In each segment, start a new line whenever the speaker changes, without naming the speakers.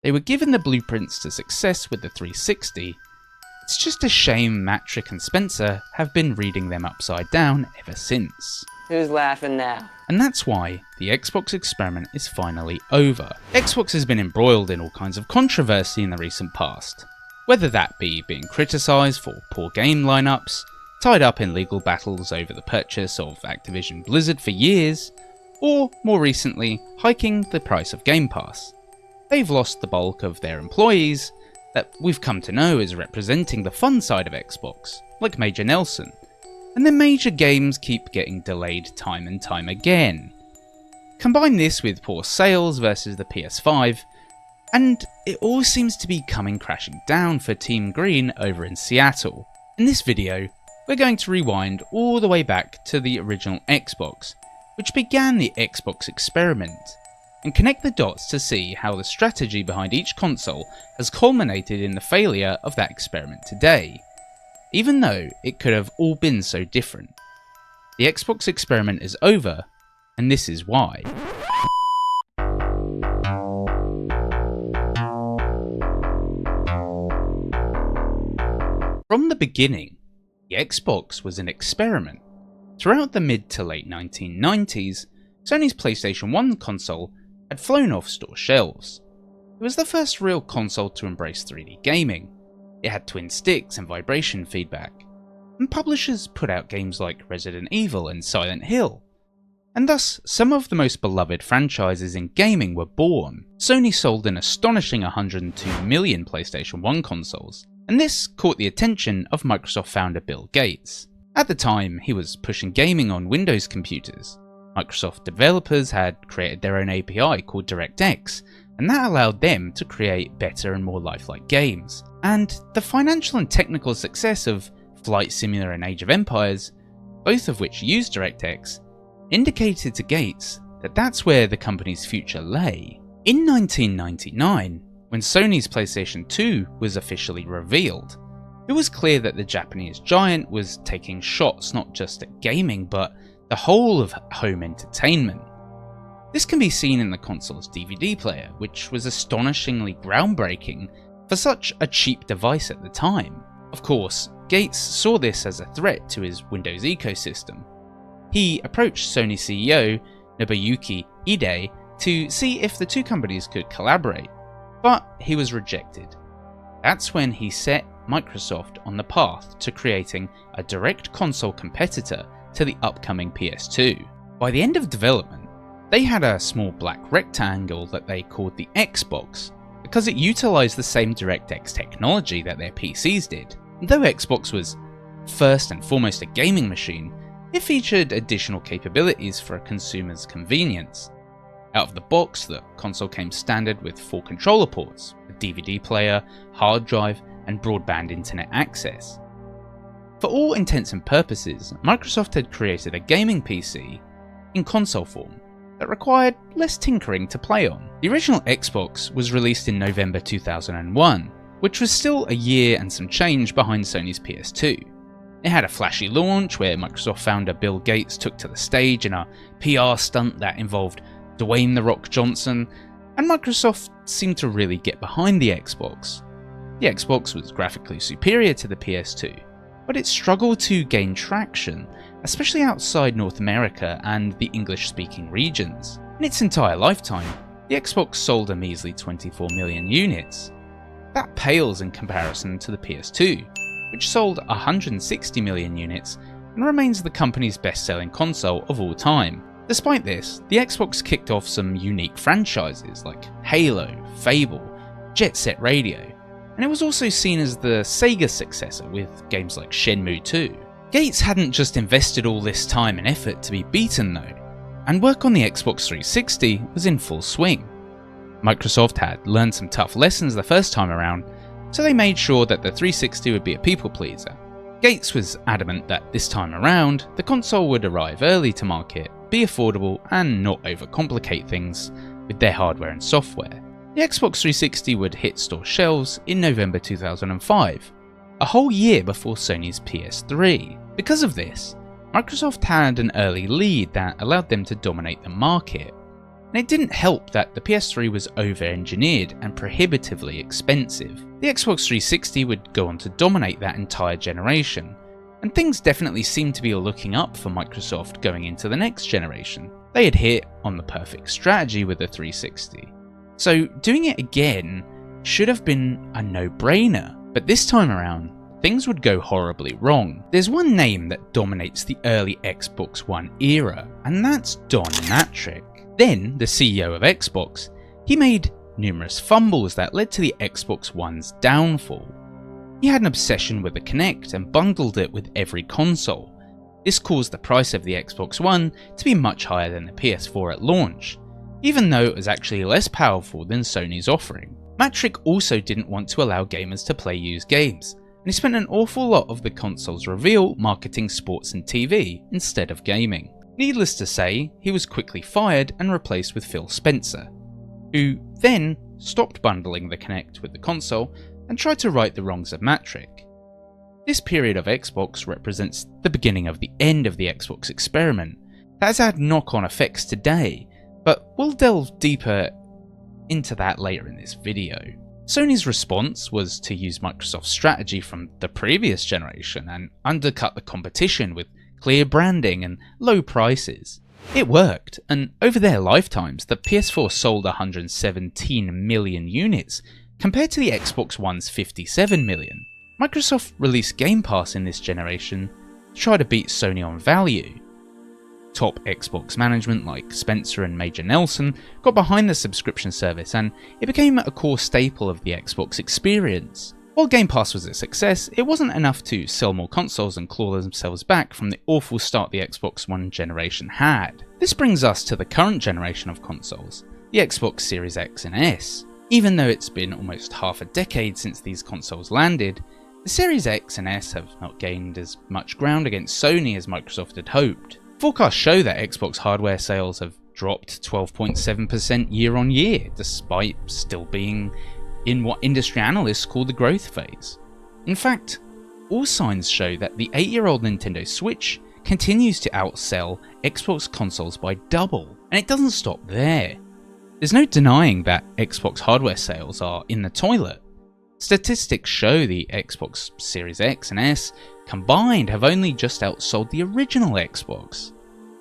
They were given the blueprints to success with the 360. It's just a shame Mattrick and Spencer have been reading them upside down ever since.
Who's laughing now?
And that's why the Xbox experiment is finally over. Xbox has been embroiled in all kinds of controversy in the recent past, whether that be being criticised for poor game lineups, tied up in legal battles over the purchase of Activision Blizzard for years, or more recently, hiking the price of Game Pass. They've lost the bulk of their employees that we've come to know as representing the fun side of Xbox, like Major Nelson, and the major games keep getting delayed time and time again. Combine this with poor sales versus the PS5, and it all seems to be coming crashing down for Team Green over in Seattle. In this video, we're going to rewind all the way back to the original Xbox, which began the Xbox experiment, and connect the dots to see how the strategy behind each console has culminated in the failure of that experiment today, even though it could have all been so different. The Xbox experiment is over, and this is why. From the beginning, the Xbox was an experiment. Throughout the mid to late 1990s, Sony's PlayStation 1 console had flown off store shelves. It was the first real console to embrace 3D gaming. It had twin sticks and vibration feedback, and publishers put out games like Resident Evil and Silent Hill, and thus some of the most beloved franchises in gaming were born. Sony sold an astonishing 102 million PlayStation 1 consoles, and this caught the attention of Microsoft founder Bill Gates. At the time, he was pushing gaming on Windows computers. Microsoft developers had created their own API called DirectX, and that allowed them to create better and more lifelike games. And the financial and technical success of Flight Simulator and Age of Empires, both of which used DirectX, indicated to Gates that that's where the company's future lay. In 1999, when Sony's PlayStation 2 was officially revealed, it was clear that the Japanese giant was taking shots not just at gaming, but the whole of home entertainment. This can be seen in the console's DVD player, which was astonishingly groundbreaking for such a cheap device at the time. Of course, Gates saw this as a threat to his Windows ecosystem. He approached Sony CEO Nobuyuki Ide to see if the two companies could collaborate, but he was rejected. That's when he set Microsoft on the path to creating a direct console competitor to the upcoming PS2. By the end of development, they had a small black rectangle that they called the Xbox, because it utilised the same DirectX technology that their PCs did. Though Xbox was first and foremost a gaming machine, it featured additional capabilities for a consumer's convenience. Out of the box, the console came standard with 4 controller ports, a DVD player, hard drive, and broadband internet access. For all intents and purposes, Microsoft had created a gaming PC in console form that required less tinkering to play on. The original Xbox was released in November 2001, which was still a year and some change behind Sony's PS2. It had a flashy launch where Microsoft founder Bill Gates took to the stage in a PR stunt that involved Dwayne "The Rock" Johnson, and Microsoft seemed to really get behind the Xbox. The Xbox was graphically superior to the PS2, but it struggled to gain traction, especially outside North America and the English-speaking regions. In its entire lifetime, the Xbox sold a measly 24 million units. That pales in comparison to the PS2, which sold 160 million units and remains the company's best-selling console of all time. Despite this, the Xbox kicked off some unique franchises like Halo, Fable, Jet Set Radio, and it was also seen as the Sega successor with games like Shenmue 2. Gates hadn't just invested all this time and effort to be beaten though, and work on the Xbox 360 was in full swing. Microsoft had learned some tough lessons the first time around, so they made sure that the 360 would be a people pleaser. Gates was adamant that this time around, the console would arrive early to market, be affordable, and not overcomplicate things with their hardware and software. The Xbox 360 would hit store shelves in November 2005, a whole year before Sony's PS3. Because of this, Microsoft had an early lead that allowed them to dominate the market. And it didn't help that the PS3 was over-engineered and prohibitively expensive. The Xbox 360 would go on to dominate that entire generation, and things definitely seemed to be looking up for Microsoft going into the next generation. They had hit on the perfect strategy with the 360. So doing it again should have been a no-brainer, but this time around, things would go horribly wrong. There's one name that dominates the early Xbox One era, and that's Don Mattrick. Then, the CEO of Xbox, he made numerous fumbles that led to the Xbox One's downfall. He had an obsession with the Kinect and bundled it with every console. This caused the price of the Xbox One to be much higher than the PS4 at launch, even though it was actually less powerful than Sony's offering. Mattrick also didn't want to allow gamers to play used games, and he spent an awful lot of the console's reveal marketing sports and TV instead of gaming. Needless to say, he was quickly fired and replaced with Phil Spencer, who then stopped bundling the Kinect with the console and tried to right the wrongs of Mattrick. This period of Xbox represents the beginning of the end of the Xbox experiment that has had knock-on effects today, but we'll delve deeper into that later in this video. Sony's response was to use Microsoft's strategy from the previous generation and undercut the competition with clear branding and low prices. It worked, and over their lifetimes, the PS4 sold 117 million units, compared to the Xbox One's 57 million. Microsoft released Game Pass in this generation to try to beat Sony on value. Top Xbox management like Spencer and Major Nelson got behind the subscription service, and it became a core staple of the Xbox experience. While Game Pass was a success, it wasn't enough to sell more consoles and claw themselves back from the awful start the Xbox One generation had. This brings us to the current generation of consoles, the Xbox Series X and S. Even though it's been almost half a decade since these consoles landed, the Series X and S have not gained as much ground against Sony as Microsoft had hoped. Forecasts show that Xbox hardware sales have dropped 12.7% year on year, despite still being in what industry analysts call the growth phase. In fact, all signs show that the 8-year-old Nintendo Switch continues to outsell Xbox consoles by double, and it doesn't stop there. There's no denying that Xbox hardware sales are in the toilet. Statistics show the Xbox Series X and S combined have only just outsold the original Xbox,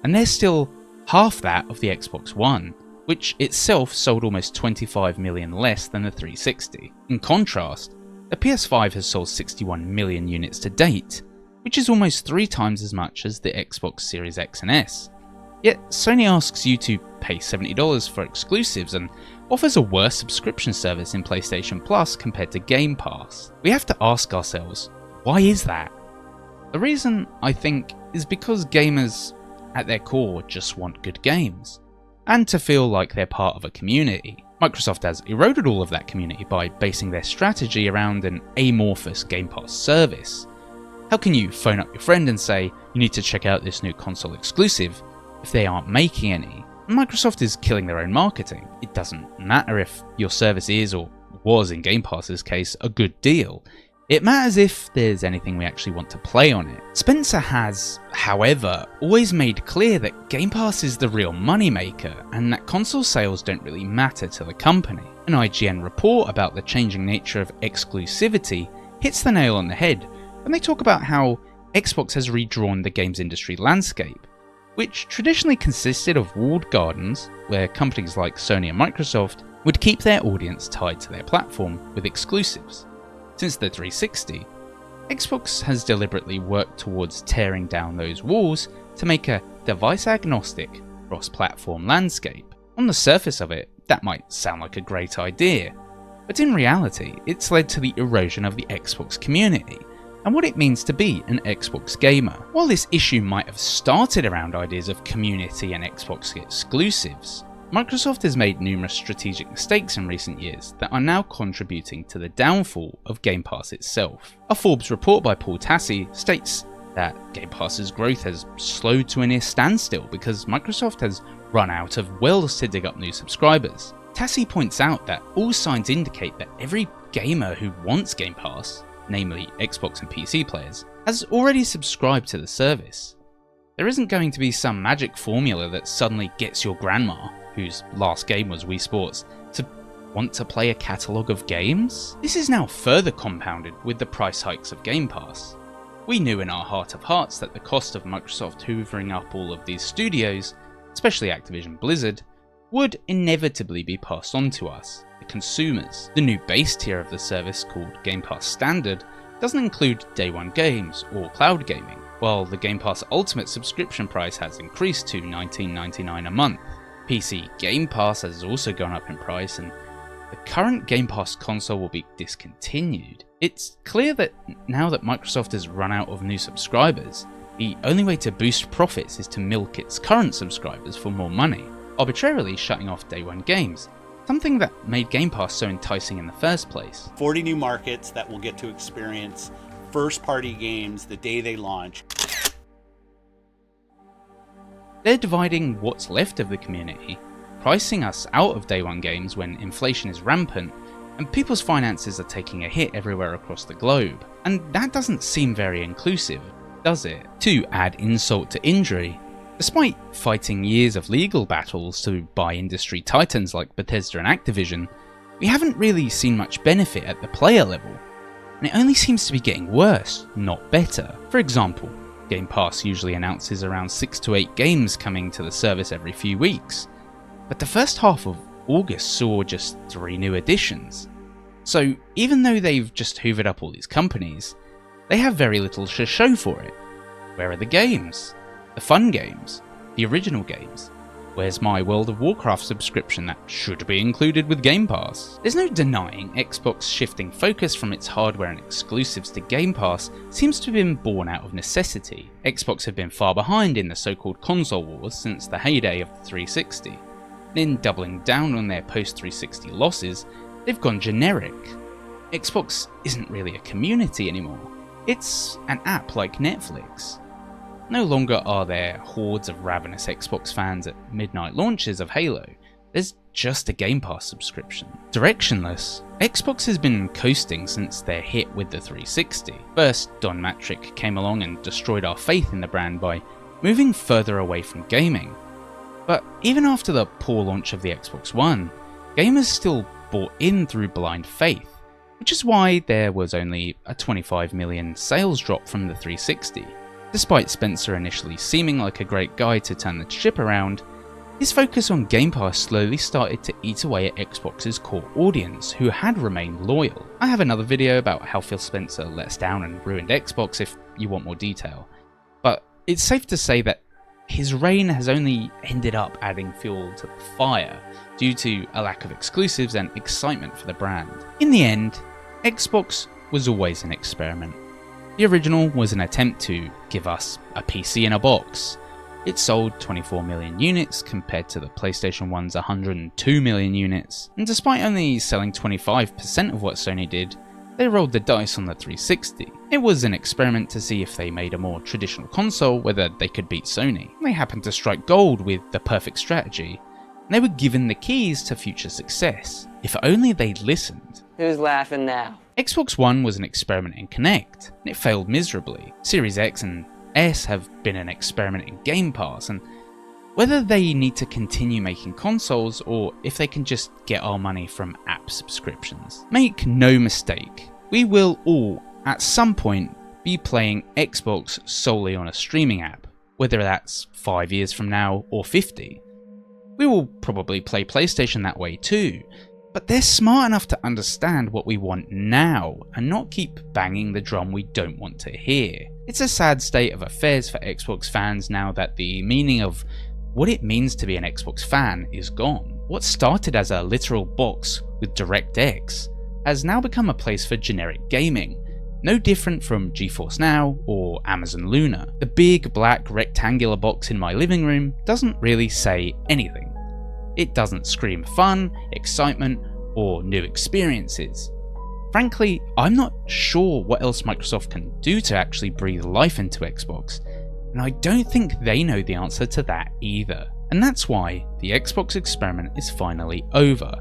and they're still half that of the Xbox One, which itself sold almost 25 million less than the 360. In contrast, the PS5 has sold 61 million units to date, which is almost 3 times as much as the Xbox Series X and S. Yet Sony asks you to pay $70 for exclusives and offers a worse subscription service in PlayStation Plus compared to Game Pass. We have to ask ourselves, why is that? The reason, I think, is because gamers at their core just want good games, and to feel like they're part of a community. Microsoft has eroded all of that community by basing their strategy around an amorphous Game Pass service. How can you phone up your friend and say, you need to check out this new console exclusive, if they aren't making any? Microsoft is killing their own marketing. It doesn't matter if your service is, or was in Game Pass's case, a good deal. It matters if there's anything we actually want to play on it. Spencer has, however, always made clear that Game Pass is the real moneymaker, and that console sales don't really matter to the company. An IGN report about the changing nature of exclusivity hits the nail on the head when they talk about how Xbox has redrawn the games industry landscape, which traditionally consisted of walled gardens where companies like Sony and Microsoft would keep their audience tied to their platform with exclusives. Since the 360, Xbox has deliberately worked towards tearing down those walls to make a device-agnostic, cross-platform landscape. On the surface of it, that might sound like a great idea, but in reality, it's led to the erosion of the Xbox community and what it means to be an Xbox gamer. While this issue might have started around ideas of community and Xbox exclusives, Microsoft has made numerous strategic mistakes in recent years that are now contributing to the downfall of Game Pass itself. A Forbes report by Paul Tassi states that Game Pass's growth has slowed to a near standstill because Microsoft has run out of wells to dig up new subscribers. Tassi points out that all signs indicate that every gamer who wants Game Pass, namely Xbox and PC players, has already subscribed to the service. There isn't going to be some magic formula that suddenly gets your grandma. whose last game was Wii Sports, to want to play a catalogue of games? This is now further compounded with the price hikes of Game Pass. We knew in our heart of hearts that the cost of Microsoft hoovering up all of these studios, especially Activision Blizzard, would inevitably be passed on to us, the consumers. The new base tier of the service, called Game Pass Standard, doesn't include day one games or cloud gaming, while the Game Pass Ultimate subscription price has increased to $19.99 a month. PC Game Pass has also gone up in price, and the current Game Pass console will be discontinued. It's clear that now that Microsoft has run out of new subscribers, the only way to boost profits is to milk its current subscribers for more money, arbitrarily shutting off day one games, something that made Game Pass so enticing in the first place.
40 new markets that will get to experience first-party games the day they launch.
They're dividing what's left of the community, pricing us out of day one games when inflation is rampant, and people's finances are taking a hit everywhere across the globe. And that doesn't seem very inclusive, does it? To add insult to injury, despite fighting years of legal battles to buy industry titans like Bethesda and Activision, we haven't really seen much benefit at the player level, and it only seems to be getting worse, not better. For example, Game Pass usually announces around 6 to 8 games coming to the service every few weeks, but the first half of August saw just 3 new additions. So even though they've just hoovered up all these companies, they have very little to show for it. Where are the games? The fun games? The original games? Where's my World of Warcraft subscription that should be included with Game Pass? There's no denying Xbox shifting focus from its hardware and exclusives to Game Pass seems to have been born out of necessity. Xbox have been far behind in the so-called console wars since the heyday of the 360. In doubling down on their post-360 losses, they've gone generic. Xbox isn't really a community anymore. It's an app like Netflix. No longer are there hordes of ravenous Xbox fans at midnight launches of Halo. There's just a Game Pass subscription. Directionless, Xbox has been coasting since their hit with the 360. First, Don Mattrick came along and destroyed our faith in the brand by moving further away from gaming. But even after the poor launch of the Xbox One, gamers still bought in through blind faith, which is why there was only a 25 million sales drop from the 360. Despite Spencer initially seeming like a great guy to turn the ship around, his focus on Game Pass slowly started to eat away at Xbox's core audience, who had remained loyal. I have another video about how Phil Spencer let us down and ruined Xbox if you want more detail, but it's safe to say that his reign has only ended up adding fuel to the fire due to a lack of exclusives and excitement for the brand. In the end, Xbox was always an experiment. The original was an attempt to give us a PC in a box. It sold 24 million units compared to the PlayStation 1's 102 million units, and despite only selling 25% of what Sony did, they rolled the dice on the 360. It was an experiment to see if they made a more traditional console, whether they could beat Sony. They happened to strike gold with the perfect strategy, and they were given the keys to future success. If only they'd listened.
Who's laughing now?
Xbox One was an experiment in Connect, and it failed miserably. Series X and S have been an experiment in Game Pass, and whether they need to continue making consoles or if they can just get our money from app subscriptions. Make no mistake, we will all, at some point, be playing Xbox solely on a streaming app, whether that's 5 years from now or 50. We will probably play PlayStation that way too, but they're smart enough to understand what we want now and not keep banging the drum we don't want to hear. It's a sad state of affairs for Xbox fans now that the meaning of what it means to be an Xbox fan is gone. What started as a literal box with DirectX has now become a place for generic gaming, no different from GeForce Now or Amazon Luna. The big black rectangular box in my living room doesn't really say anything. It doesn't scream fun, excitement, or new experiences. Frankly, I'm not sure what else Microsoft can do to actually breathe life into Xbox, and I don't think they know the answer to that either. And that's why the Xbox experiment is finally over.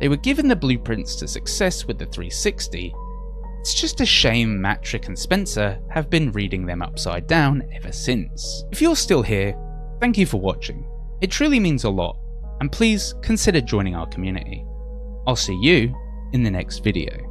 They were given the blueprints to success with the 360. It's just a shame Mattrick and Spencer have been reading them upside down ever since. If you're still here, thank you for watching. It truly means a lot, and please consider joining our community. I'll see you in the next video.